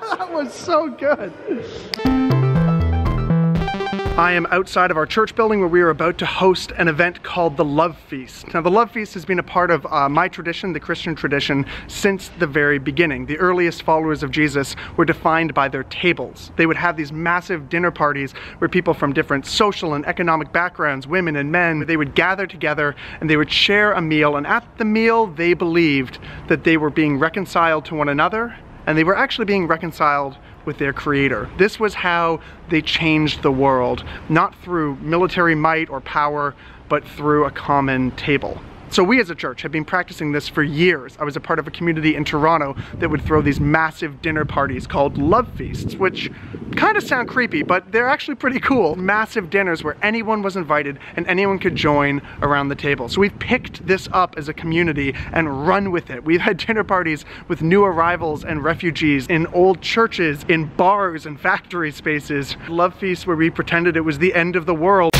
That was so good. I am outside of our church building where we are about to host an event called the Love Feast. Now the Love Feast has been a part of my tradition, the Christian tradition, since the very beginning. The earliest followers of Jesus were defined by their tables. They would have these massive dinner parties where people from different social and economic backgrounds, women and men, they would gather together and they would share a meal, and at the meal they believed that they were being reconciled to one another, and they were actually being reconciled with their creator. This was how they changed the world, not through military might or power, but through a common table. So we as a church have been practicing this for years. I was a part of a community in Toronto that would throw these massive dinner parties called love feasts, which kind of sound creepy, but they're actually pretty cool. Massive dinners where anyone was invited and anyone could join around the table. So we've picked this up as a community and run with it. We've had dinner parties with new arrivals and refugees in old churches, in bars and factory spaces. Love feasts where we pretended it was the end of the world.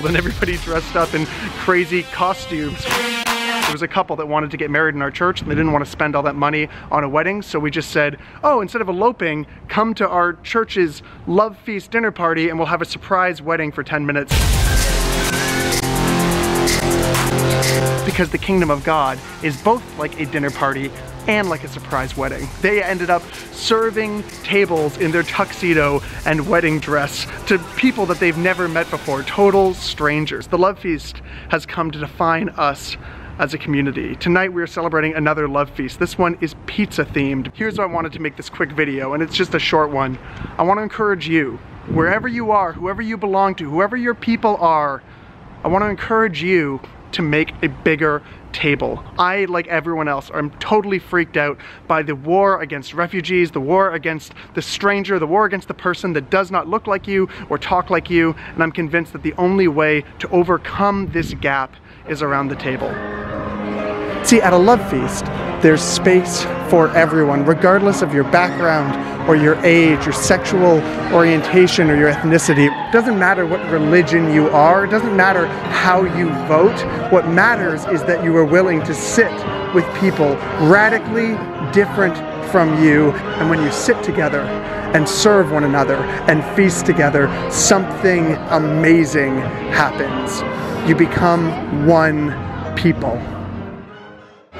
And everybody dressed up in crazy costumes. There was a couple that wanted to get married in our church and they didn't want to spend all that money on a wedding, so we just said, oh, instead of eloping, come to our church's Love Feast dinner party and we'll have a surprise wedding for 10 minutes. Because the kingdom of God is both like a dinner party and like a surprise wedding. They ended up serving tables in their tuxedo and wedding dress to people that they've never met before, total strangers. The Love Feast has come to define us as a community. Tonight we are celebrating another Love Feast. This one is pizza themed. Here's why I wanted to make this quick video, and it's just a short one. I want to encourage you, wherever you are, whoever you belong to, whoever your people are, I want to encourage you to make a bigger table. I, like everyone else, am totally freaked out by the war against refugees, the war against the stranger, the war against the person that does not look like you or talk like you, and I'm convinced that the only way to overcome this gap is around the table. See, at a love feast, there's space for everyone, regardless of your background or your age, your sexual orientation or your ethnicity. It doesn't matter what religion you are, it doesn't matter how you vote. What matters is that you are willing to sit with people radically different from you, and when you sit together and serve one another and feast together, something amazing happens. You become one people.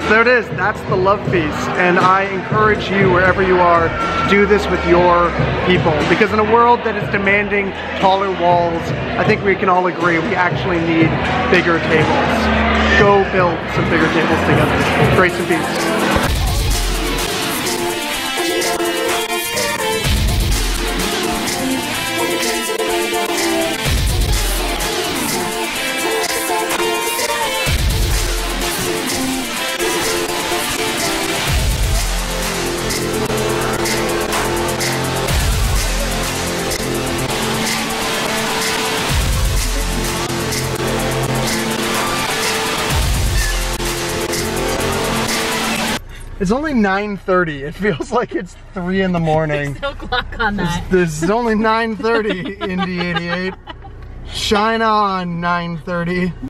There it is, that's the Love Feast, and I encourage you, wherever you are, to do this with your people, because in a world that is demanding taller walls, I think we can all agree we actually need bigger tables. Go build some bigger tables together. Grace and peace. It's only 9:30. It feels like it's 3 in the morning. There's no clock on that. There's only 9:30, Indy 88. Shine on, 9:30.